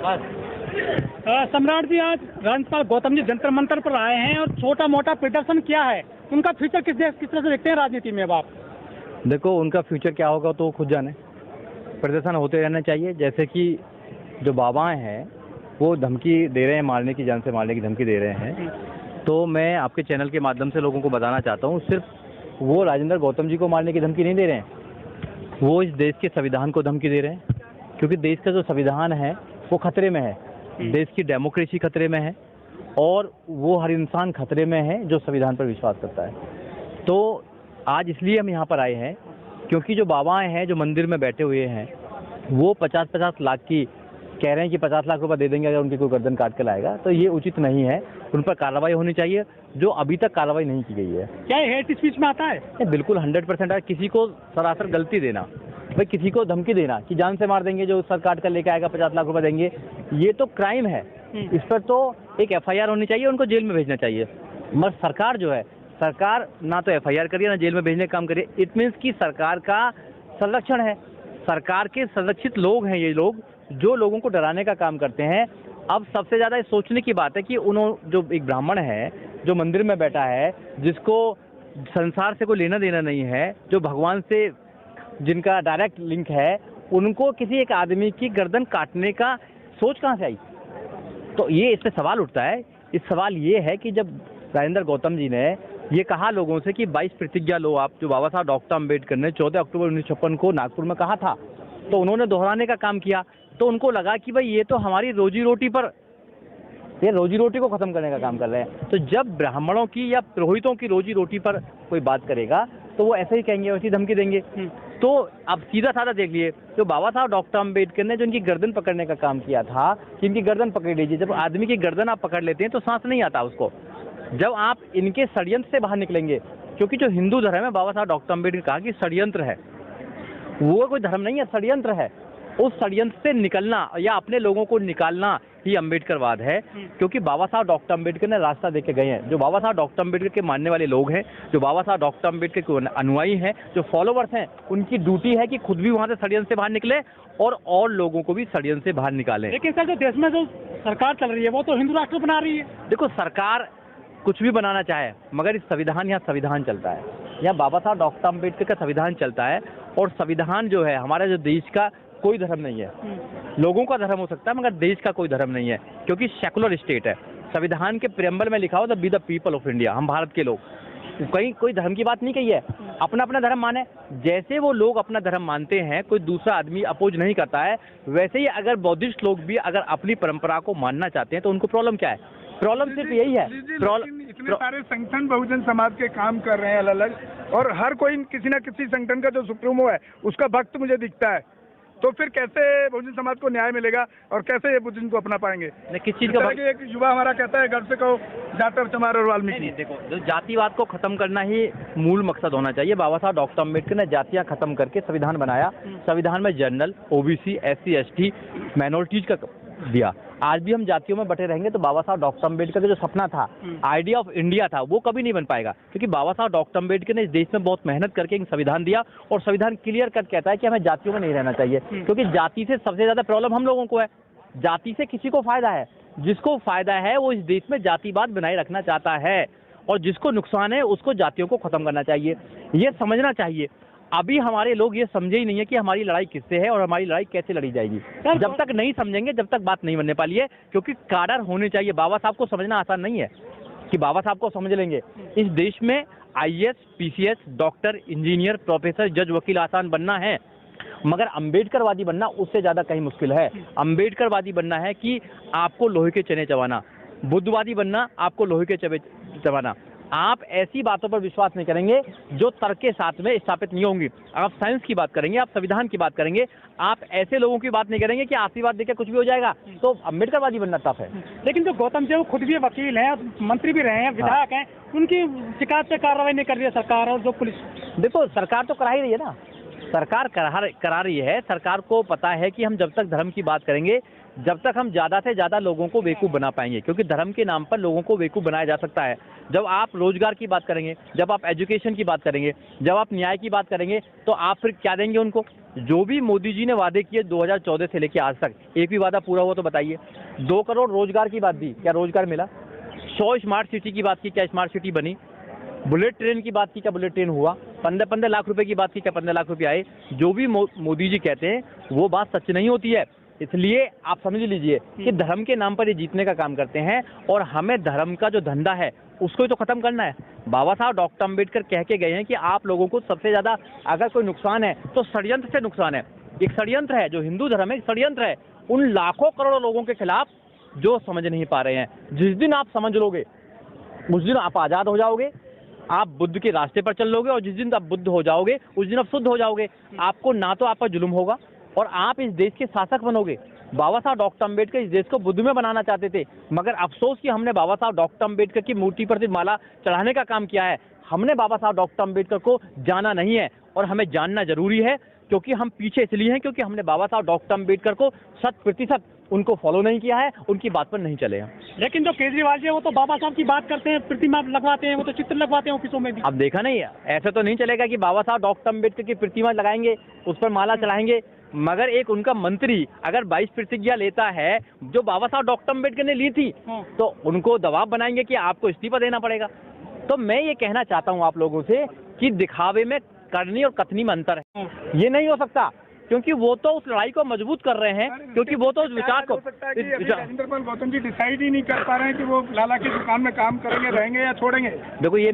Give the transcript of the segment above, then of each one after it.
सम्राट जी, आज राज्यपाल गौतम जी जंतर मंतर पर आए हैं और छोटा मोटा प्रदर्शन किया है। उनका फ्यूचर किस तरह से देखते हैं राजनीति में? अब आप देखो, उनका फ्यूचर क्या होगा तो खुद जाने। प्रदर्शन होते रहना चाहिए। जैसे कि जो बाबाएं हैं वो धमकी दे रहे हैं, मारने की, जान से मारने की धमकी दे रहे हैं, तो मैं आपके चैनल के माध्यम से लोगों को बताना चाहता हूँ, सिर्फ वो राजेंद्र गौतम जी को मारने की धमकी नहीं दे रहे हैं, वो इस देश के संविधान को धमकी दे रहे हैं। क्योंकि देश का जो संविधान है वो खतरे में है, देश की डेमोक्रेसी खतरे में है, और वो हर इंसान खतरे में है जो संविधान पर विश्वास करता है। तो आज इसलिए हम यहाँ पर आए हैं क्योंकि जो बाबाएं हैं जो मंदिर में बैठे हुए हैं वो 50-50 लाख की कह रहे हैं कि 50 लाख रुपए दे देंगे अगर उनकी कोई गर्दन काट के लाएगा, तो ये उचित नहीं है। उन पर कार्रवाई होनी चाहिए, जो अभी तक कार्रवाई नहीं की गई है। क्या हेट स्पीच में आता है? बिल्कुल 100% है। किसी को सरासर गलती देना, भाई किसी को धमकी देना कि जान से मार देंगे, जो सर काट कर लेके आएगा 50 लाख रुपए देंगे, ये तो क्राइम है। इस पर तो एक FIR होनी चाहिए, उनको जेल में भेजना चाहिए। मगर सरकार जो है, सरकार ना तो FIR करिए ना जेल में भेजने का काम करिए। इट मीन्स कि सरकार का संरक्षण है, सरकार के संरक्षित लोग हैं ये लोग, जो लोगों को डराने का काम करते हैं। अब सबसे ज़्यादा सोचने की बात है कि उन्होंने जो एक ब्राह्मण है जो मंदिर में बैठा है, जिसको संसार से कोई लेना देना नहीं है, जो भगवान से जिनका डायरेक्ट लिंक है, उनको किसी एक आदमी की गर्दन काटने का सोच कहाँ से आई? तो ये इस पे सवाल उठता है। इस सवाल ये है कि जब राजेंद्र गौतम जी ने ये कहा लोगों से कि 22 प्रतिज्ञा लो आप, जो बाबा साहब डॉक्टर अम्बेडकर ने 14 अक्टूबर 1956 को नागपुर में कहा था, तो उन्होंने दोहराने का काम किया। तो उनको लगा कि भाई ये तो हमारी रोजी रोटी पर, ये रोजी रोटी को खत्म करने का काम कर रहे हैं। तो जब ब्राह्मणों की या पुरोहितों की रोजी रोटी पर कोई बात करेगा तो वो ऐसे ही कहेंगे, वैसी धमकी देंगे। तो अब सीधा साधा देख लिए, जो बाबा साहब डॉक्टर अम्बेडकर ने जो इनकी गर्दन पकड़ने का काम किया था कि इनकी गर्दन पकड़ लीजिए। जब आदमी की गर्दन आप पकड़ लेते हैं तो सांस नहीं आता उसको। जब आप इनके षड्यंत्र से बाहर निकलेंगे, क्योंकि जो हिंदू धर्म है, बाबा साहब डॉक्टर अम्बेडकर कहा कि षड्यंत्र है, वो कोई धर्म नहीं है, षड्यंत्र है। उस षड्यंत्र से निकलना या अपने लोगों को निकालना ही अम्बेडकरवाद है। क्योंकि बाबा साहब डॉक्टर अम्बेडकर ने रास्ता दे के गए हैं। जो बाबा साहब डॉक्टर अम्बेडकर के मानने वाले लोग हैं, जो बाबा साहब डॉक्टर अम्बेडकर के अनुयायी हैं, जो फॉलोवर्स हैं, उनकी ड्यूटी है कि खुद भी वहाँ से षड्यंत्र से बाहर निकले और लोगों को भी षड्यंत्र से बाहर निकालें। लेकिन सर, जो देश में जो सरकार चल रही है वो तो हिंदू राष्ट्र बना रही है। देखो, सरकार कुछ भी बनाना चाहे, मगर इस संविधान, यहाँ संविधान चलता है, यहाँ बाबा साहब डॉक्टर अम्बेडकर का संविधान चलता है। और संविधान जो है हमारे जो देश का कोई धर्म नहीं है। लोगों का धर्म हो सकता है मगर देश का कोई धर्म नहीं है, क्योंकि सेकुलर स्टेट है। संविधान के प्रेम्बल में लिखा हो the be the people of India, हम भारत के लोग। कहीं कोई धर्म की बात नहीं कही है, अपना अपना धर्म माने। जैसे वो लोग अपना धर्म मानते हैं, कोई दूसरा आदमी अपोज नहीं करता है, वैसे ही अगर बौद्धिस्ट लोग भी अगर अपनी परंपरा को मानना चाहते हैं तो उनको प्रॉब्लम क्या है? प्रॉब्लम सिर्फ यही है। इतने सारे संगठन बहुजन समाज के काम कर रहे हैं अलग अलग, और हर कोई किसी न किसी संगठन का जो सुप्रीमो है उसका भक्त मुझे दिखता है। तो फिर कैसे बहुजन समाज को न्याय मिलेगा और कैसे ये बहुजन को अपना पाएंगे? किस चीज का? एक युवा हमारा कहता है घर से कहो जाटर चमार और वाल्मीकि। देखो, जो जातिवाद को खत्म करना ही मूल मकसद होना चाहिए। बाबा साहब डॉक्टर अम्बेडकर ने जातियां खत्म करके संविधान बनाया। संविधान में general, OBC, SC, ST, minorities का दिया। आज भी हम जातियों में बटे रहेंगे तो बाबा साहब डॉक्टर अम्बेडकर का जो सपना था, आइडिया ऑफ इंडिया था, वो कभी नहीं बन पाएगा। क्योंकि बाबा साहब डॉक्टर अम्बेडकर ने इस देश में बहुत मेहनत करके एक संविधान दिया, और संविधान क्लियर कट कहता है कि हमें जातियों में नहीं रहना चाहिए। क्योंकि जाति से सबसे ज्यादा प्रॉब्लम हम लोगों को है। जाति से किसी को फायदा है, जिसको फायदा है वो इस देश में जातिवाद बनाए रखना चाहता है, और जिसको नुकसान है उसको जातियों को खत्म करना चाहिए। ये समझना चाहिए। अभी हमारे लोग ये समझे ही नहीं है कि हमारी लड़ाई किससे है और हमारी लड़ाई कैसे लड़ी जाएगी। जब तक नहीं समझेंगे, जब तक बात नहीं बनने वाली है। क्योंकि काडर होने चाहिए। बाबा साहब को समझना आसान नहीं है कि बाबा साहब को समझ लेंगे। इस देश में IAS, PCS, doctor, engineer, professor, जज, वकील आसान बनना है, मगर अम्बेडकरवादी बनना उससे ज़्यादा कहीं मुश्किल है। अम्बेडकरवादी बनना है कि आपको लोहे के चने चबाना, बुद्धवादी बनना आपको लोहे के चने चबाना। आप ऐसी बातों पर विश्वास नहीं करेंगे जो तर्क के साथ में स्थापित नहीं होंगी। आप साइंस की बात करेंगे, आप संविधान की बात करेंगे, आप ऐसे लोगों की बात नहीं करेंगे कि आशीर्वाद देकर कुछ भी हो जाएगा। तो अम्बेडकरवादी बनना टफ है। लेकिन जो गौतम जी वो खुद भी वकील हैं, मंत्री भी रहे हैं, विधायक हैं, उनकी शिकायत पे कार्रवाई नहीं कर रही है सरकार और जो पुलिस। देखो, सरकार तो करा ही रही है ना। सरकार करा रही है। सरकार को पता है कि हम जब तक धर्म की बात करेंगे, जब तक हम ज़्यादा से ज़्यादा लोगों को बेवकूफ़ बना पाएंगे, क्योंकि धर्म के नाम पर लोगों को बेवकूफ़ बनाया जा सकता है। जब आप रोजगार की बात करेंगे, जब आप एजुकेशन की बात करेंगे, जब आप न्याय की बात करेंगे, तो आप फिर क्या देंगे उनको? जो भी मोदी जी ने वादे किए 2014 से लेकर आज तक, एक भी वादा पूरा हुआ तो बताइए। 2 करोड़ रोजगार की बात दी, क्या रोजगार मिला? 100 स्मार्ट सिटी की बात की, क्या स्मार्ट सिटी बनी? बुलेट ट्रेन की बात की, क्या बुलेट ट्रेन हुआ? 15 लाख रुपए की बात की, क्या 15 लाख रुपए आए? जो भी मोदी जी कहते हैं वो बात सच नहीं होती है। इसलिए आप समझ लीजिए कि धर्म के नाम पर ये जीतने का काम करते हैं, और हमें धर्म का जो धंधा है उसको ही तो खत्म करना है। बाबा साहब डॉक्टर अम्बेडकर कह के गए हैं कि आप लोगों को सबसे ज्यादा अगर कोई नुकसान है तो षड्यंत्र से नुकसान है। एक षड्यंत्र है, जो हिंदू धर्म है, एक षड्यंत्र है उन लाखों करोड़ों लोगों के खिलाफ जो समझ नहीं पा रहे हैं। जिस दिन आप समझ लोगे उस दिन आप आजाद हो जाओगे, आप बुद्ध के रास्ते पर चल लोगे, और जिस दिन आप बुद्ध हो जाओगे उस दिन आप शुद्ध हो जाओगे। आपको ना तो आप पर जुल्म होगा और आप इस देश के शासक बनोगे। बाबा साहब डॉक्टर अम्बेडकर इस देश को बुद्ध में बनाना चाहते थे, मगर अफसोस कि हमने बाबा साहब डॉक्टर अम्बेडकर की मूर्ति पर सिर्फ माला चढ़ाने का काम किया है। हमने बाबा साहब डॉक्टर अम्बेडकर को जाना नहीं है, और हमें जानना जरूरी है, क्योंकि हम पीछे इसलिए हैं क्योंकि हमने बाबा साहब डॉक्टर अम्बेडकर को 100% उनको फॉलो नहीं किया है, उनकी बात पर नहीं चले हैं। लेकिन जो केजरीवाल जी है वो तो बाबा साहब की बात करते हैं, प्रतिमा लगवाते हैं, वो तो चित्र लगवाते हैं ऑफिसों में भी। अब देखा नहीं, ऐसा तो नहीं चलेगा कि बाबा साहब डॉक्टर अम्बेडकर की प्रतिमा लगाएंगे, उस पर माला चढ़ाएंगे, मगर एक उनका मंत्री अगर 22 प्रतिज्ञा लेता है जो बाबा साहब डॉक्टर अम्बेडकर ने ली थी, तो उनको दबाव बनाएंगे कि आपको इस्तीफा देना पड़ेगा। तो मैं ये कहना चाहता हूँ आप लोगों से कि दिखावे में करनी और कथनी में अंतर है। ये नहीं हो सकता, क्योंकि वो तो उस लड़ाई को मजबूत कर रहे हैं, क्योंकि वो तो उस विचार को राजेंद्र पाल गौतम जी डिसाइड ही नहीं कर पा रहे हैं कि वो लाला की दुकान में काम करेंगे, रहेंगे या छोड़ेंगे। देखो ये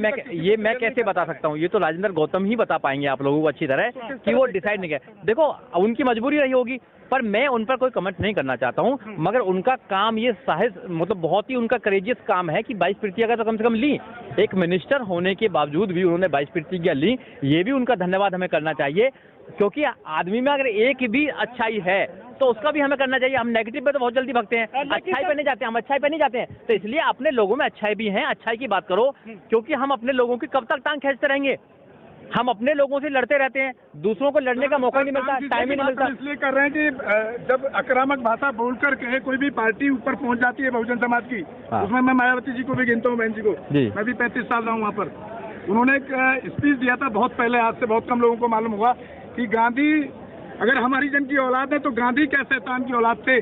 मैं कैसे बता सकता हूँ? ये तो राजेंद्र गौतम ही बता पाएंगे आप लोगों को अच्छी तरह कि वो डिसाइड नहीं किया। देखो उनकी मजबूरी रही होगी, पर मैं उन पर कोई कमेंट नहीं करना चाहता हूँ। मगर उनका काम ये साहस, मतलब बहुत ही उनका करेजियस काम है कि 22 प्रतिज्ञा तो कम से कम ली। एक मिनिस्टर होने के बावजूद भी उन्होंने 22 प्रतिज्ञा ली, ये भी उनका धन्यवाद हमें करना चाहिए। क्योंकि आदमी में अगर एक भी अच्छाई है तो उसका भी हमें करना चाहिए। हम नेगेटिव पे तो बहुत जल्दी भागते हैं, अच्छाई पे नहीं जाते, हम अच्छाई पे नहीं जाते हैं। तो इसलिए अपने लोगों में अच्छाई भी है, अच्छाई की बात करो, क्योंकि हम अपने लोगों की कब तक टांग खींचते रहेंगे? हम अपने लोगों से लड़ते रहते हैं, दूसरों को लड़ने का मौका नहीं मिलता, टाइम ही नहीं मिलता। इसलिए कर रहे हैं कि जब आक्रामक भाषा बोलकर कहे कोई भी पार्टी ऊपर पहुंच जाती है बहुजन समाज की, उसमें मैं मायावती जी को भी गिनता हूँ, बहन जी को। मैं भी 35 साल रहा हूँ वहाँ पर। उन्होंने एक स्पीच दिया था बहुत पहले, आज से बहुत कम लोगों को मालूम होगा, कि गांधी अगर हमारी जन की औलाद है तो गांधी क्या शैतान की औलाद थे।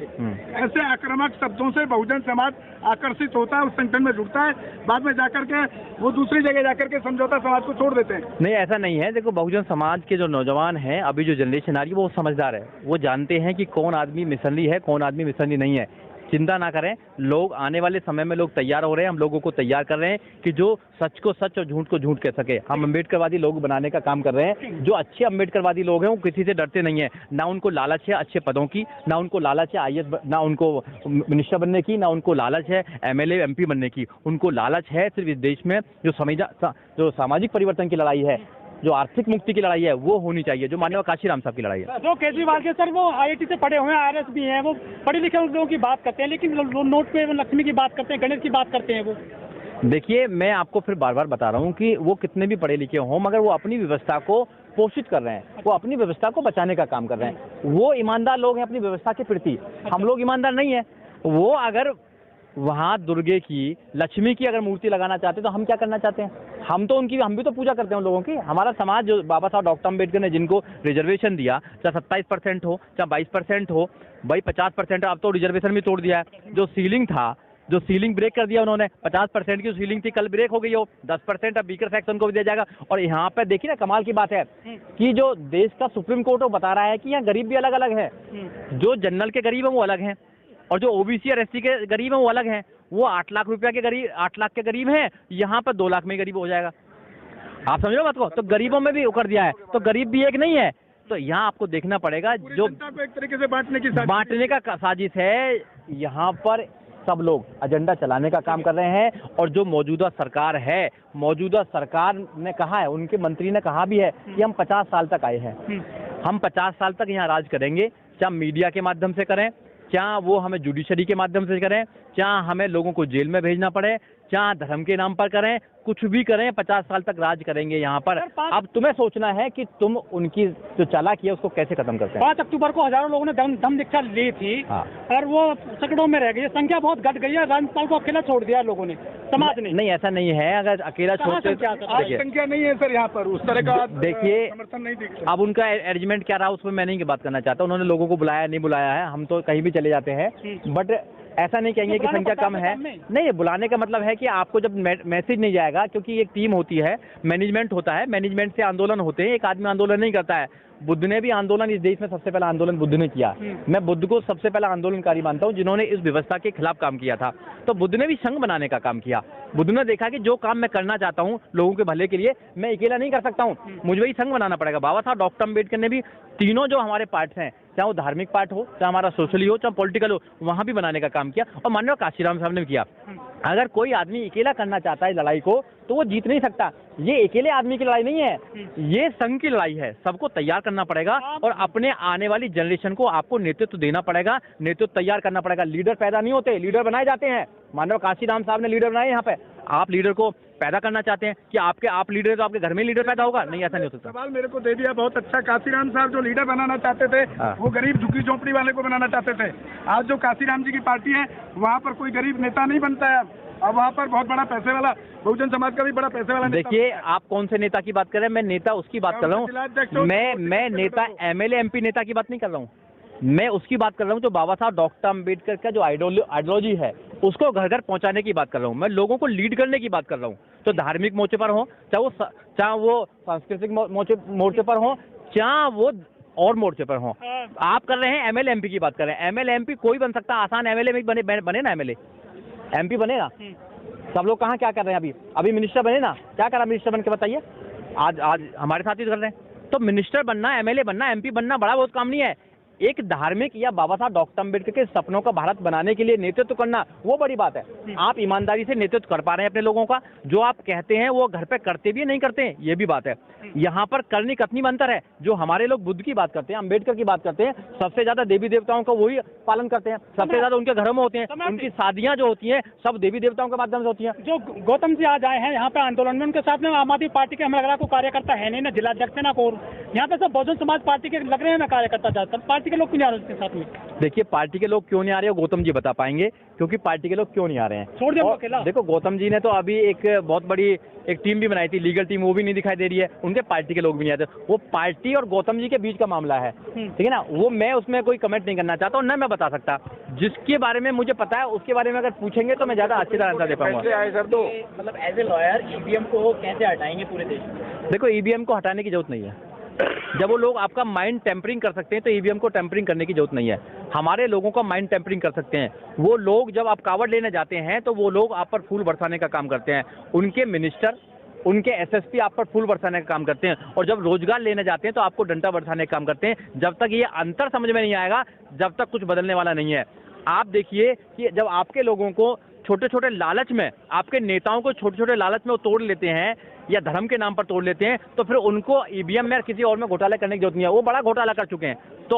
ऐसे आक्रामक शब्दों से बहुजन समाज आकर्षित होता है, उस संगठन में जुड़ता है, बाद में जाकर के वो दूसरी जगह जाकर के समझौता समाज को छोड़ देते हैं। नहीं, ऐसा नहीं है। देखो बहुजन समाज के जो नौजवान हैं, अभी जो जनरेशन आ रही है, वो समझदार है, वो जानते हैं कि कौन आदमी मिसनरी है, कौन आदमी मिसनरी नहीं है। चिंता ना करें, लोग आने वाले समय में लोग तैयार हो रहे हैं, हम लोगों को तैयार कर रहे हैं कि जो सच को सच और झूठ को झूठ कह सके। हम अम्बेडकरवादी लोग बनाने का काम कर रहे हैं। जो अच्छे अम्बेडकरवादी लोग हैं वो किसी से डरते नहीं है, ना उनको लालच है अच्छे पदों की, ना उनको लालच है IAS, ना उनको मिनिस्टर बनने की, ना उनको लालच है MLA MP बनने की। उनको लालच है सिर्फ इस देश में जो सामाजिक परिवर्तन की लड़ाई है, जो आर्थिक मुक्ति की लड़ाई है, वो होनी चाहिए, जो माननीय काशीराम साहब की लड़ाई है। जो केजरीवाल के सर वो IIT से पढ़े हुए हैं, IRS भी हैं, वो पढ़े लिखे लोगों की बात करते हैं, लेकिन नोट पे लक्ष्मी की बात करते हैं, गणेश की बात करते हैं। वो देखिए, मैं आपको फिर बार बार बता रहा हूँ कि वो कितने भी पढ़े लिखे हों, मगर वो अपनी व्यवस्था को पोषित कर रहे हैं, वो अपनी व्यवस्था को बचाने का काम कर रहे हैं। वो ईमानदार लोग हैं अपनी व्यवस्था के प्रति, हम लोग ईमानदार नहीं है। वो अगर वहाँ दुर्गे की, लक्ष्मी की अगर मूर्ति लगाना चाहते तो हम क्या करना चाहते हैं? हम भी तो पूजा करते हैं उन लोगों की। हमारा समाज, जो बाबा साहब डॉक्टर अम्बेडकर ने जिनको रिजर्वेशन दिया, चाहे 27% हो, चाहे 22% हो, भाई 50%, अब तो रिजर्वेशन भी तोड़ दिया है। जो सीलिंग था, जो सीलिंग ब्रेक कर दिया उन्होंने, 50% की सीलिंग थी, कल ब्रेक हो गई हो, 10% अब वीकर सेक्शन को भी दिया जाएगा। और यहाँ पे देखिए ना, कमाल की बात है कि जो देश का सुप्रीम कोर्ट वो बता रहा है कि यहाँ गरीब भी अलग अलग है। जो जनरल के गरीब है वो अलग हैं, और जो OBC और SC के गरीब हैं वो अलग हैं। वो 8 लाख रुपया के गरीब, 8 लाख के गरीब हैं, यहाँ पर 2 लाख में गरीब हो जाएगा। आप समझ लो बात को? तो गरीबों में भी वो कर दिया है, तो गरीब भी एक नहीं है। तो यहाँ आपको देखना पड़ेगा, जो एक तरीके से बांटने का साजिश है, यहाँ पर सब लोग एजेंडा चलाने का काम कर रहे हैं। और जो मौजूदा सरकार है, मौजूदा सरकार ने कहा है, उनके मंत्री ने कहा भी है कि हम 50 साल तक आए हैं, हम 50 साल तक यहाँ राज करेंगे, चाहे मीडिया के माध्यम से करें, चाहे वो हमें जुडिशरी के माध्यम से करें, चाहे हमें लोगों को जेल में भेजना पड़े, चाहे धर्म के नाम पर करें, कुछ भी करें, 50 साल तक राज करेंगे यहाँ पर। अब तुम्हें सोचना है कि तुम उनकी जो चालाकी है उसको कैसे खत्म करते हैं। 5 अक्टूबर को हजारों लोगों ने दम दीक्षा ली थी। हाँ। और वो सैकड़ों में रह गई, संख्या बहुत घट गई है। राज्यपाल को अकेला छोड़ दिया लोगों ने, समाज ने। नहीं, ऐसा नहीं है। अगर अकेला छोड़ते, आज संख्या नहीं है सर यहाँ पर, उस तरह का देखिए समर्थन नहीं दिख रहा। अब उनका अरेंजमेंट क्या रहा उसमें मैं नहीं बात करना चाहता। उन्होंने लोगों को बुलाया नहीं बुलाया है, हम तो कहीं भी चले जाते हैं, बट ऐसा नहीं कहेंगे कि संख्या कम है। नहीं, बुलाने का मतलब है कि आपको जब मैसेज नहीं जाएगा, क्योंकि एक टीम होती है, मैनेजमेंट होता है, मैनेजमेंट से आंदोलन होते हैं। एक आदमी आंदोलन नहीं करता है। बुद्ध ने भी आंदोलन, इस देश में सबसे पहला आंदोलन बुद्ध ने किया। मैं बुद्ध को सबसे पहला आंदोलनकारी मानता हूं जिन्होंने इस व्यवस्था के खिलाफ काम किया था। तो बुद्ध ने भी संघ बनाने का काम किया। बुद्ध ने देखा कि जो काम मैं करना चाहता हूं लोगों के भले के लिए, मैं अकेला नहीं कर सकता हूं, मुझे वही संघ बनाना पड़ेगा। बाबा साहब डॉक्टर अम्बेडकर ने भी तीनों जो हमारे पार्ट्स हैं, चाहे वो धार्मिक पार्ट हो, चाहे हमारा सोशली हो, चाहे पॉलिटिकल हो, वहां भी बनाने का काम किया। और माननीय काशीराम साहब ने भी किया। अगर कोई आदमी अकेला करना चाहता है लड़ाई को, तो वो जीत नहीं सकता। ये अकेले आदमी की लड़ाई नहीं है, ये संघ की लड़ाई है। सबको तैयार करना पड़ेगा और अपने आने वाली जनरेशन को आपको नेतृत्व देना पड़ेगा, नेतृत्व तैयार करना पड़ेगा। लीडर पैदा नहीं होते, लीडर बनाए जाते हैं। माननीय काशीराम साहब ने लीडर बनाए यहाँ पे। आप लीडर को पैदा करना चाहते हैं कि आप लीडर तो आपके घर में लीडर पैदा होगा? नहीं, ऐसा नहीं हो सकता। सवाल मेरे को दे दिया बहुत अच्छा। काशीराम साहब जो लीडर बनाना चाहते थे, वो गरीब झुग्गी झोपड़ी वाले को बनाना चाहते थे। आज जो काशीराम जी की पार्टी है, वहाँ पर कोई गरीब नेता नहीं बनता है। अब वहाँ पर बहुत बड़ा पैसे वाला, बहुजन समाज का भी बड़ा पैसे वाला। देखिए, आप कौन से नेता की बात कर रहे हैं? मैं नेता उसकी बात कर रहा हूँ। मैं नेता एमएलए एमपी नेता की बात नहीं कर रहा हूँ। मैं उसकी बात कर रहा हूँ जो बाबा साहब डॉक्टर अम्बेडकर का जो आइडियोलॉजी है उसको घर घर पहुंचाने की बात कर रहा हूँ। मैं लोगों को लीड करने की बात कर रहा हूँ। तो धार्मिक मोर्चे पर हो, चाहे वो सांस्कृतिक मोर्चे पर हो, चाहे वो और मोर्चे पर हो। आप कर रहे हैं एमएलए एमपी की बात कर रहे हैं। एमएलए एमपी कोई बन सकता है, आसान एमएलए में बने ना, एमएलए एमपी बनेगा। सब लोग कहाँ क्या कर रहे हैं? अभी मिनिस्टर बने ना, क्या करा मिनिस्टर बन के बताइए? आज हमारे साथ ही कर रहे हैं। तो मिनिस्टर बनना, एमएलए बनना, एमपी बनना बड़ा बहुत काम नहीं है। एक धार्मिक या बाबा साहब डॉक्टर अम्बेडकर के सपनों का भारत बनाने के लिए नेतृत्व करना, वो बड़ी बात है। आप ईमानदारी से नेतृत्व कर पा रहे हैं अपने लोगों का, जो आप कहते हैं वो घर पे करते भी नहीं करते हैं, ये भी बात है। यहाँ पर करनी कथनी में अंतर है। जो हमारे लोग बुद्ध की बात करते हैं, अम्बेडकर की बात करते हैं, सबसे ज्यादा देवी देवताओं का वही पालन करते हैं, सबसे ज्यादा उनके घरों में होते हैं, उनकी शादियां जो होती हैं सब देवी देवताओं के माध्यम से होती हैं। जो गौतम जी आज आए हैं यहाँ पे आंदोलन में, उनके साथ में आम आदमी पार्टी के हमें लग रहा है कोई कार्यकर्ता है नहीं, ना जिलाध्यक्ष ना कोई। यहाँ पे सब बहुजन समाज पार्टी के लग रहे हैं ना कार्यकर्ता ज्यादातर। पार्टी के लोग क्यों नहीं आ रहे उसके साथ में? देखिए, पार्टी के लोग क्यों नहीं आ रहे हो गौतम जी बता पाएंगे, क्योंकि पार्टी के लोग क्यों नहीं आ रहे हैं। छोड़ दिया अकेला। देखो, गौतम जी ने तो अभी एक बहुत बड़ी एक टीम भी बनाई थी, लीगल टीम, वो भी नहीं दिखाई दे रही है। उनके पार्टी के लोग भी नहीं आते। वो पार्टी और गौतम जी के बीच का मामला है, ठीक है ना। वो मैं उसमें कोई कमेंट नहीं करना चाहता हूँ, ना मैं बता सकता। जिसके बारे में मुझे पता है उसके बारे में अगर पूछेंगे तो मैं ज्यादा अच्छी तरह आंसर दे पाऊंगा। तो मतलब एज ए लॉयर ईवीएम को कैसे हटाएंगे पूरे देश में? देखो, ईवीएम को हटाने की जरूरत नहीं है। जब वो लोग आपका माइंड टेम्परिंग कर सकते हैं तो ईवीएम को टेम्परिंग करने की जरूरत नहीं है। हमारे लोगों का माइंड टेम्परिंग कर सकते हैं वो लोग। जब आप कावड़ लेने जाते हैं तो वो लोग आप पर फूल बरसाने का काम करते हैं। उनके मिनिस्टर, उनके एसएसपी आप पर फूल बरसाने का काम करते हैं। और जब रोजगार लेने जाते हैं तो आपको डंडा बरसाने का काम करते हैं। जब तक ये अंतर समझ में नहीं आएगा, जब तक कुछ बदलने वाला नहीं है। आप देखिए कि जब आपके लोगों को छोटे छोटे लालच में, आपके नेताओं को छोटे छोटे लालच में वो तोड़ लेते हैं या धर्म के नाम पर तोड़ लेते हैं, तो फिर उनको ईवीएम में या किसी और में घोटाला करने की जरूरत नहीं है। वो बड़ा घोटाला कर चुके हैं। तो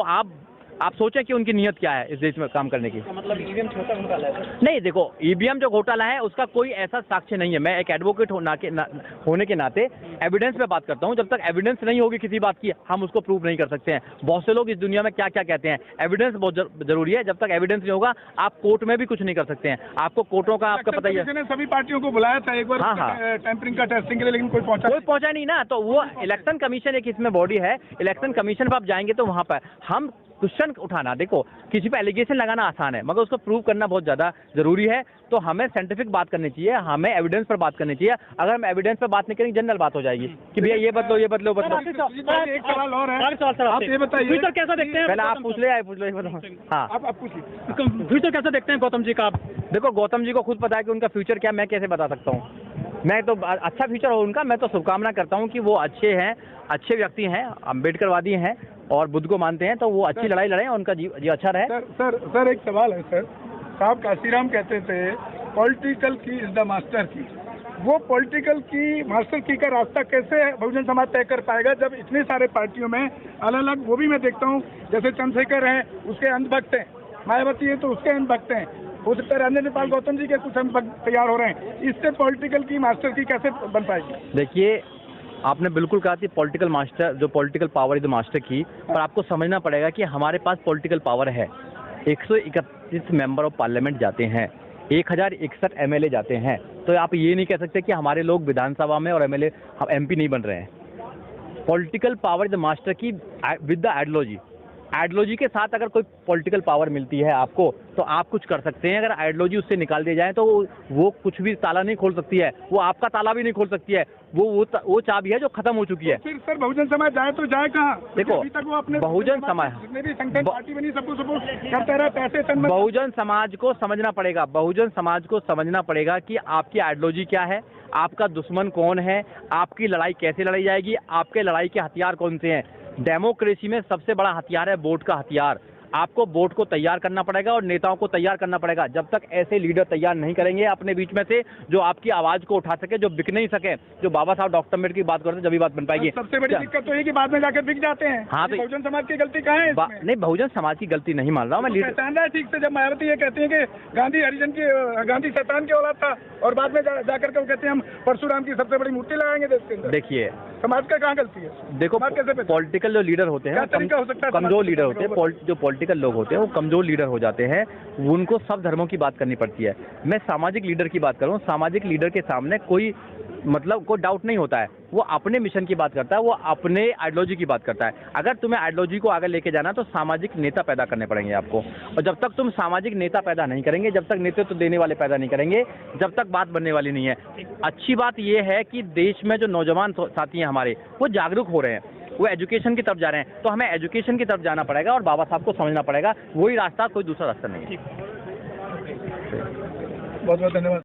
आप सोचें कि उनकी नीयत क्या है इस देश में काम करने की। मतलब ईवीएम छोटा घोटाला है? नहीं, देखो, ईवीएम जो घोटाला है उसका कोई ऐसा साक्ष्य नहीं है। मैं एक एडवोकेट होने के नाते एविडेंस पे बात करता हूं। जब तक एविडेंस नहीं होगी किसी बात की, हम उसको प्रूव नहीं कर सकते हैं। बहुत से लोग इस दुनिया में क्या क्या कहते हैं, एविडेंस बहुत जरूरी है। जब तक एविडेंस नहीं होगा आप कोर्ट में भी कुछ नहीं कर सकते हैं। आपको कोर्टों का आपका पता ही है। सभी पार्टियों को बुलाया था एक बार टेम्परिंग का टेस्टिंग के लिए, लेकिन कोई पहुंचा नहीं ना। तो वो इलेक्शन कमीशन एक इसमें बॉडी है। इलेक्शन कमीशन पर आप जाएंगे तो वहां पर हम क्वेश्चन उठाना, देखो, किसी पे एलिगेशन लगाना आसान है मगर उसको प्रूव करना बहुत ज्यादा जरूरी है। तो हमें साइंटिफिक बात करनी चाहिए, हमें एविडेंस पर बात करनी चाहिए। अगर हम एविडेंस पर बात नहीं करेंगे जनरल बात हो जाएगी कि भैया ये बदलो, ये बदलो, बदलो। एक सवाल और है, आप ये बताइए फ्यूचर कैसा देखते हैं? पहले आप पूछ ले, हाँ, आप पूछिए फ्यूचर कैसा देखते हैं गौतम जी का? देखो, गौतम जी को खुद पता है कि उनका फ्यूचर क्या, मैं कैसे बता सकता हूँ। मैं तो अच्छा फ्यूचर हो उनका, मैं तो शुभकामना करता हूँ कि वो अच्छे हैं, अच्छे व्यक्ति हैं, अम्बेडकरवादी हैं और बुद्ध को मानते हैं। तो वो अच्छी लड़ाई लड़ें और उनका जी अच्छा रहे। सर एक सवाल है सर। साहब काशीराम कहते थे पॉलिटिकल की इज द मास्टर की। वो पॉलिटिकल की मास्टर की का रास्ता कैसे बहुजन समाज तय कर पाएगा जब इतने सारे पार्टियों में अलग अलग, वो भी मैं देखता हूँ, जैसे चंद्रशेखर हैं उसके अंधभक्त हैं, मायावती है तो उसके अंधभक्त हैं, हो सकता है राजेंद्र पाल गौतम जी के कुछ हम तैयार हो रहे हैं, इससे पॉलिटिकल की मास्टर की कैसे बन पाएगी? देखिए, आपने बिल्कुल कहा कि पॉलिटिकल मास्टर, जो political power is the master की, पर आपको समझना पड़ेगा कि हमारे पास पॉलिटिकल पावर है। 131 मेंबर ऑफ पार्लियामेंट जाते हैं, 1061 एमएलए जाते हैं, तो आप ये नहीं कह सकते कि हमारे लोग विधानसभा में और एमएलए एमपी नहीं बन रहे हैं। Political power is the master की विद द आइडियोलॉजी के साथ अगर कोई पॉलिटिकल पावर मिलती है आपको, तो आप कुछ कर सकते हैं। अगर आइडियोलॉजी उससे निकाल दी जाए तो वो कुछ भी ताला नहीं खोल सकती है, वो आपका ताला भी नहीं खोल सकती है। वो चाबी है जो खत्म हो चुकी है। फिर सर बहुजन समाज जाए तो जाए कहाँ? देखो, अभी तक वो अपने बहुजन समाज जितने भी संगठन पार्टी बनी सबको सपोर्ट करता रहा, पैसे तन मन। बहुजन समाज को समझना पड़ेगा, बहुजन समाज को समझना पड़ेगा कि आपकी आइडियोलॉजी क्या है, आपका दुश्मन कौन है, आपकी लड़ाई कैसे लड़ी जाएगी, आपके लड़ाई के हथियार कौन से हैं। डेमोक्रेसी में सबसे बड़ा हथियार है वोट का हथियार। आपको वोट को तैयार करना पड़ेगा और नेताओं को तैयार करना पड़ेगा। जब तक ऐसे लीडर तैयार नहीं करेंगे अपने बीच में से जो आपकी आवाज को उठा सके, जो बिक नहीं सके, जो बाबा साहब डॉक्टर अम्बेडकर की बात करते हैं, जब भी बात बन पाएगी। सबसे बड़ी दिक्कत तो ये कि बाद में जाकर बिक जाते हैं। हाँ, तो बहुजन समाज की गलती कहाँ है इसमें? नहीं, बहुजन समाज की गलती नहीं मान रहा हूँ मैं। लीडर पहचान रहा है ठीक से, जब मायावती ये कहती है कि गांधी हरिजन की, गांधी शैतान की औलाद था, और बाद में जाकर के वो कहते हैं हम परशुराम की सबसे बड़ी मूर्ति लगाएंगे देश के अंदर। देखिए, समाज का कहाँ गलती है? देखो, पॉलिटिकल जो लीडर होते हैं, कमजोर लीडर होते हैं, जो पॉलिटिकल लोग होते हैं वो कमजोर लीडर हो जाते हैं। उनको सब धर्मों की बात करनी पड़ती है। मैं सामाजिक लीडर की बात करूं, सामाजिक लीडर के सामने कोई डाउट नहीं होता है। वो अपने मिशन की बात करता है, वो अपने आइडियोलॉजी की बात करता है। अगर तुम्हें आइडियोलॉजी को आगे लेके जाना तो सामाजिक नेता पैदा करने पड़ेंगे आपको, और जब तक तुम सामाजिक नेता पैदा नहीं करेंगे, जब तक नेतृत्व देने वाले पैदा नहीं करेंगे, जब तक बात बनने वाली नहीं है। अच्छी बात यह है कि देश में जो नौजवान साथी हैं हमारे, वो जागरूक हो रहे हैं, वो एजुकेशन की तरफ जा रहे हैं। तो हमें एजुकेशन की तरफ जाना पड़ेगा और बाबा साहब को समझना पड़ेगा, वही रास्ता, कोई दूसरा रास्ता नहीं है। बहुत बहुत धन्यवाद।